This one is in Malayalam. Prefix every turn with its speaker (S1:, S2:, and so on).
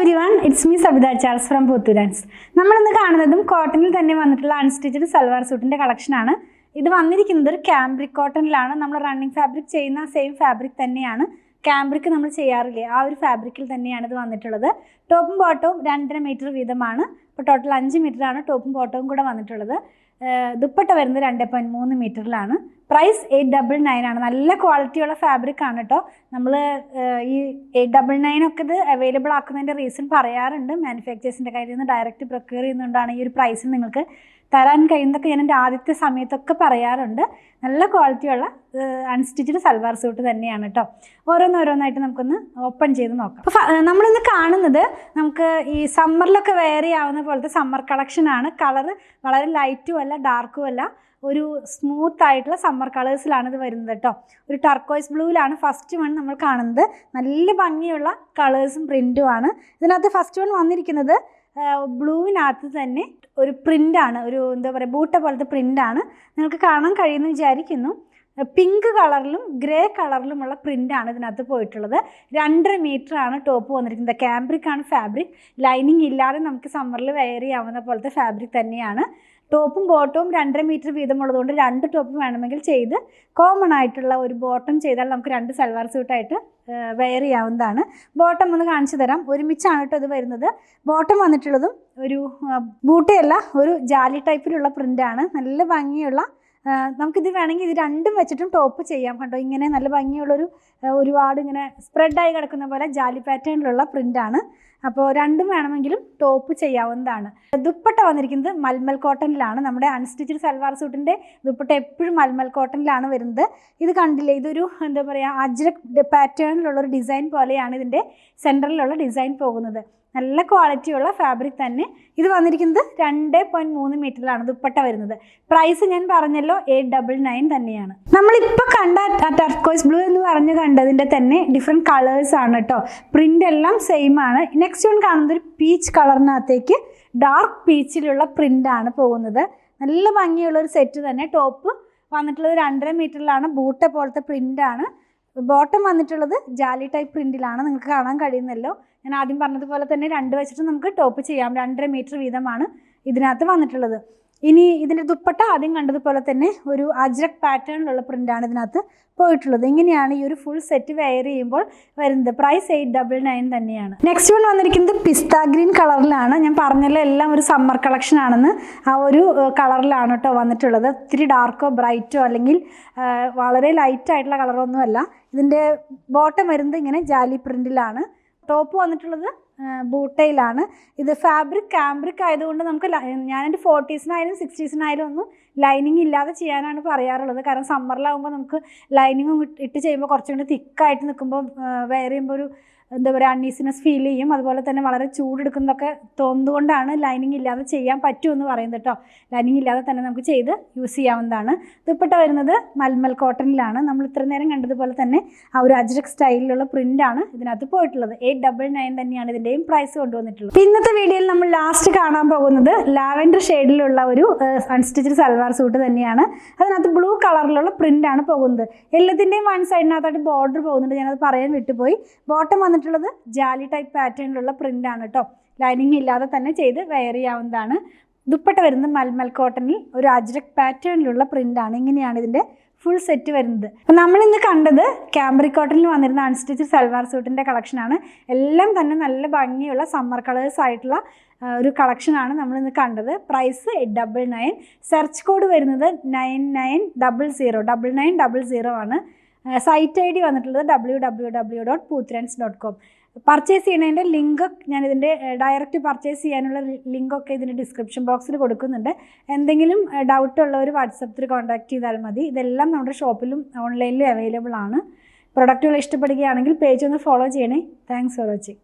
S1: everyone, it's me Sabitha Charles from Puthurans. നമ്മൾ ഇന്ന് കാണുന്നതും കോട്ടണിൽ തന്നെ വന്നിട്ടുള്ള അൺസ്റ്റിച്ച്ഡ് സൽവാർ സൂട്ടിന്റെ കളക്ഷൻ ആണ്. ഇത് വന്നിരിക്കുന്നത് ഒരു കാംബ്രിക് കോട്ടണിലാണ്. നമ്മൾ റണ്ണിങ് ഫാബ്രിക് ചെയ്യുന്ന സെയിം ഫാബ്രിക് തന്നെയാണ്. കാംബ്രിക് നമ്മൾ ചെയ്യാറില്ലേ, ആ ഒരു ഫാബ്രിക്കിൽ തന്നെയാണ് ഇത് വന്നിട്ടുള്ളത്. ടോപ്പും ബോട്ടവും 2.5 മീറ്റർ വീതമാണ്. ഇപ്പോൾ ടോട്ടൽ 5 മീറ്റർ ആണ് ടോപ്പും ബോട്ടവും കൂടെ വന്നിട്ടുള്ളത്. ദുപ്പട്ട വരുന്നത് 2.3 മീറ്ററിലാണ്. പ്രൈസ് 899 ആണ്. നല്ല ക്വാളിറ്റിയുള്ള ഫാബ്രിക് ആണ് കേട്ടോ. നമ്മൾ ഈ 899 ഒക്കെ ഇത് അവൈലബിൾ ആക്കുന്നതിൻ്റെ റീസൺ പറയാറുണ്ട്. മാനുഫാക്ചേഴ്സിൻ്റെ കയ്യിൽ നിന്ന് ഡയറക്റ്റ് പ്രൊക്യൂർ ചെയ്യുന്നതുകൊണ്ടാണ് ഈ ഒരു പ്രൈസിൽ നിങ്ങൾക്ക് തരാൻ കഴിയുന്നതൊക്കെ ഞാൻ എൻ്റെ ആദ്യത്തെ സമയത്തൊക്കെ പറയാറുണ്ട്. നല്ല ക്വാളിറ്റിയുള്ള അൺസ്റ്റിച്ച്ഡ് സൽവാർ സൂട്ട് തന്നെയാണ് കേട്ടോ. ഓരോന്നോരോന്നായിട്ട് നമുക്കൊന്ന് ഓപ്പൺ ചെയ്ത് നോക്കാം. അപ്പോൾ നമ്മളിന്ന് കാണുന്നത് നമുക്ക് ഈ സമ്മറിലൊക്കെ വെയർ ചെയ്യാവുന്ന പോലത്തെ സമ്മർ കളക്ഷനാണ്. കളറ് വളരെ ലൈറ്റും അല്ല ഡാർക്കും അല്ല, ഒരു സ്മൂത്ത് ആയിട്ടുള്ള സമ്മർ കളേഴ്സിലാണ് ഇത് വരുന്നത് കേട്ടോ. ഒരു ടർക്കോയ്സ് ബ്ലൂവിലാണ് ഫസ്റ്റ് വൺ നമ്മൾ കാണുന്നത്. നല്ല ഭംഗിയുള്ള കളേഴ്സും പ്രിൻറ്റുമാണ്. ഇതിനകത്ത് ഫസ്റ്റ് വൺ വന്നിരിക്കുന്നത് ബ്ലൂവിനകത്ത് തന്നെ ഒരു പ്രിൻ്റാണ്, ഒരു എന്താ പറയുക ബൂട്ട പോലത്തെ പ്രിൻ്റാണ്. നിങ്ങൾക്ക് കാണാൻ കഴിയുമെന്ന് വിചാരിക്കുന്നു. പിങ്ക് കളറിലും ഗ്രേ കളറിലുമുള്ള പ്രിൻ്റാണ് ഇതിനകത്ത് പോയിട്ടുള്ളത്. 2.5 മീറ്റർ ആണ് ടോപ്പ് വന്നിരിക്കുന്നത്. കാംബ്രിക് ആണ് ഫാബ്രിക്. ലൈനിങ് ഇല്ലാതെ നമുക്ക് സമ്മറിൽ വെയർ ചെയ്യാവുന്ന പോലത്തെ ഫാബ്രിക് തന്നെയാണ്. ടോപ്പും ബോട്ടവും 2.5 മീറ്റർ വീതമുള്ളതുകൊണ്ട് 2 ടോപ്പ് വേണമെങ്കിൽ ചെയ്ത് കോമൺ ആയിട്ടുള്ള ഒരു ബോട്ടം ചെയ്താൽ നമുക്ക് 2 സൽവാർ സൂട്ടായിട്ട് വെയർ ചെയ്യാവുന്നതാണ്. ബോട്ടം ഒന്ന് കാണിച്ചു തരാം. ഒരുമിച്ചാണ് കേട്ടോ ഇത് വരുന്നത്. ബോട്ടം വന്നിട്ടുള്ളതും ഒരു ബൂട്ടയല്ല, ഒരു ജാലി ടൈപ്പിലുള്ള പ്രിൻ്റാണ്. നല്ല ഭംഗിയുള്ള, നമുക്കിത് വേണമെങ്കിൽ ഇത് രണ്ടും വെച്ചിട്ടും ടോപ്പ് ചെയ്യാം കണ്ടോ. ഇങ്ങനെ നല്ല ഭംഗിയുള്ളൊരു ഒരുപാട് ഇങ്ങനെ സ്പ്രെഡായി കിടക്കുന്ന പോലെ ജാലി പാറ്റേണിലുള്ള പ്രിൻ്റാണ്. അപ്പോൾ രണ്ടും വേണമെങ്കിലും ടോപ്പ് ചെയ്യാവുന്നതാണ്. ദുപ്പട്ട വന്നിരിക്കുന്നത് മൽമൽ കോട്ടണിലാണ്. നമ്മുടെ അൺസ്റ്റിച്ച്ഡ് സൽവാർ സൂട്ടിൻ്റെ ദുപ്പട്ട എപ്പോഴും മൽമൽ കോട്ടണിലാണ് വരുന്നത്. ഇത് കണ്ടില്ലേ, ഇതൊരു എന്താ പറയുക അജ്രക് പാറ്റേണിലുള്ളൊരു ഡിസൈൻ പോലെയാണ് ഇതിൻ്റെ സെൻറ്ററിലുള്ള ഡിസൈൻ പോകുന്നത്. നല്ല ക്വാളിറ്റിയുള്ള ഫാബ്രിക് തന്നെ. ഇത് വന്നിരിക്കുന്നത് 2.3 മീറ്ററിലാണ് ദുപ്പട്ട വരുന്നത്. പ്രൈസ് ഞാൻ പറഞ്ഞല്ലോ 899 തന്നെയാണ്. നമ്മളിപ്പോൾ കണ്ട ടർക്കോയ്സ് ബ്ലൂ എന്ന് പറഞ്ഞ് കണ്ടതിൻ്റെ തന്നെ ഡിഫറെൻറ്റ് കളേഴ്സ് ആണ് കേട്ടോ. പ്രിൻ്റ് എല്ലാം സെയിം ആണ്. നെക്സ്റ്റ് വൺ കാണുന്നത് ഒരു പീച്ച് കളറിനകത്തേക്ക് ഡാർക്ക് പീച്ചിലുള്ള പ്രിൻ്റാണ് പോകുന്നത്. നല്ല ഭംഗിയുള്ളൊരു സെറ്റ് തന്നെ. ടോപ്പ് വന്നിട്ടുള്ളത് 2.5 മീറ്ററിലാണ്. ബൂട്ട പോലത്തെ പ്രിൻ്റാണ്. ബോട്ടം വന്നിട്ടുള്ളത് ജാലി ടൈപ്പ് പ്രിൻറ്റിലാണ്. നിങ്ങൾക്ക് കാണാൻ കഴിയുന്നല്ലോ. ഞാൻ ആദ്യം പറഞ്ഞതുപോലെ തന്നെ 2 വെച്ചിട്ട് നമുക്ക് ടോപ്പ് ചെയ്യാം. 2.5 മീറ്റർ വീതമാണ് ഇതിനകത്ത് വന്നിട്ടുള്ളത്. ഇനി ഇതിൻ്റെ ദുപ്പട്ട ആദ്യം കണ്ടതുപോലെ തന്നെ ഒരു അജ്രക് പാറ്റേണിലുള്ള പ്രിൻ്റാണ് ഇതിനകത്ത് പോയിട്ടുള്ളത്. ഇങ്ങനെയാണ് ഈ ഒരു ഫുൾ സെറ്റ് വെയർ ചെയ്യുമ്പോൾ വരുന്നത്. പ്രൈസ് 899 തന്നെയാണ്. നെക്സ്റ്റ് വൺ വന്നിരിക്കുന്നത് പിസ്ത ഗ്രീൻ കളറിലാണ്. ഞാൻ പറഞ്ഞല്ലോ എല്ലാം ഒരു സമ്മർ കളക്ഷൻ ആണെന്ന്. ആ ഒരു കളറിലാണ് കേട്ടോ വന്നിട്ടുള്ളത്. ഇത്തിരി ഡാർക്കോ ബ്രൈറ്റോ അല്ലെങ്കിൽ വളരെ ലൈറ്റായിട്ടുള്ള കളറൊന്നുമല്ല. ഇതിൻ്റെ ബോട്ടം വരുന്നത് ഇങ്ങനെ ജാലി പ്രിൻറ്റിലാണ്. ടോപ്പ് വന്നിട്ടുള്ളത് ബൂട്ടയിലാണ്. ഇത് ഫാബ്രിക് കാംബ്രിക് ആയതുകൊണ്ട് നമുക്ക് ഞാനെൻ്റെ 40s-നായാലും 60s-നായാലും ഒന്നും ലൈനിങ് ഇല്ലാതെ ചെയ്യാനാണ് പറയാറുള്ളത്. കാരണം സമ്മറിലാകുമ്പോൾ നമുക്ക് ലൈനിങ് ഇട്ട് ചെയ്യുമ്പോൾ കുറച്ചും കൂടി തിക്കായിട്ട് നിൽക്കുമ്പോൾ വെയർ ചെയ്യുമ്പോൾ ഒരു എന്താ പറയുക അൺഈസിനെസ് ഫീൽ ചെയ്യും. അതുപോലെ തന്നെ വളരെ ചൂടെടുക്കുന്നതൊക്കെ തോന്നുന്നതുകൊണ്ടാണ് ലൈനിങ് ഇല്ലാതെ ചെയ്യാൻ പറ്റുമെന്ന് പറയുന്നത് കേട്ടോ. ലൈനിങ് ഇല്ലാതെ തന്നെ നമുക്ക് ചെയ്ത് യൂസ് ചെയ്യാവുന്നതാണ്. ദുപ്പട്ട വരുന്നത് മൽമൽ കോട്ടണിലാണ്. നമ്മൾ ഇത്ര നേരം കണ്ടതുപോലെ തന്നെ ആ ഒരു അജ്രക് സ്റ്റൈലിലുള്ള പ്രിൻ്റാണ് ഇതിനകത്ത് പോയിട്ടുള്ളത്. 899 തന്നെയാണ് ഇതിൻ്റെയും പ്രൈസ് കൊണ്ടുവന്നിട്ടുള്ളത്. ഇന്നത്തെ വീഡിയോയിൽ നമ്മൾ ലാസ്റ്റ് കാണാൻ പോകുന്നത് ലാവൻഡർ ഷെയ്ഡിലുള്ള ഒരു അൺസ്റ്റിച്ച്ഡ് സൽവാർ സൂട്ട് തന്നെയാണ്. അതിനകത്ത് ബ്ലൂ കളറിലുള്ള പ്രിൻ്റാണ് പോകുന്നത്. എല്ലാത്തിൻ്റെയും വൺ സൈഡിനകത്തായിട്ട് ബോർഡർ പോകുന്നുണ്ട്. ഞാനത് പറയാൻ വിട്ടുപോയി. ബോട്ടം വന്നിട്ടുള്ളത് ജാലി ടൈപ്പ് പാറ്റേണിലുള്ള പ്രിൻ്റാണ് കേട്ടോ. ലൈനിങ് ഇല്ലാതെ തന്നെ ചെയ്ത് വെയർ ചെയ്യാവുന്നതാണ്. ദുപ്പട്ട വരുന്നത് മൽമൽ കോട്ടണിൽ ഒരു അജ്രക് പാറ്റേണിലുള്ള പ്രിൻ്റാണ്. ഇങ്ങനെയാണ് ഇതിൻ്റെ ഫുൾ സെറ്റ് വരുന്നത്. അപ്പം നമ്മളിന്ന് കണ്ടത് കാംബ്രിക് കോട്ടണിൽ വന്നിരുന്ന അൺസ്റ്റിച്ച്ഡ് സൽവാർ സൂട്ടിൻ്റെ കളക്ഷനാണ്. എല്ലാം തന്നെ നല്ല ഭംഗിയുള്ള സമ്മർ കളേഴ്സ് ആയിട്ടുള്ള ഒരു കളക്ഷനാണ് നമ്മളിന്ന് കണ്ടത്. പ്രൈസ് 899. സെർച്ച് കോഡ് വരുന്നത് 9900 ആണ്. സൈറ്റ് ID വന്നിട്ടുള്ളത് www.puthrans.com. പർച്ചേസ് ചെയ്യുന്നതിൻ്റെ ലിങ്ക് ഞാനിതിൻ്റെ ഡയറക്റ്റ് പർച്ചേസ് ചെയ്യാനുള്ള ലിങ്കൊക്കെ ഇതിൻ്റെ ഡിസ്ക്രിപ്ഷൻ ബോക്സിൽ കൊടുക്കുന്നുണ്ട്. എന്തെങ്കിലും ഡൗട്ടുള്ളവർ വാട്സപ്പിൽ കോൺടാക്ട് ചെയ്താൽ മതി. ഇതെല്ലാം നമ്മുടെ ഷോപ്പിലും ഓൺലൈനിലും അവൈലബിൾ ആണ്. പ്രൊഡക്റ്റുകൾ ഇഷ്ടപ്പെടുകയാണെങ്കിൽ പേജ് ഒന്ന് ഫോളോ ചെയ്യണേ. Thanks for watching.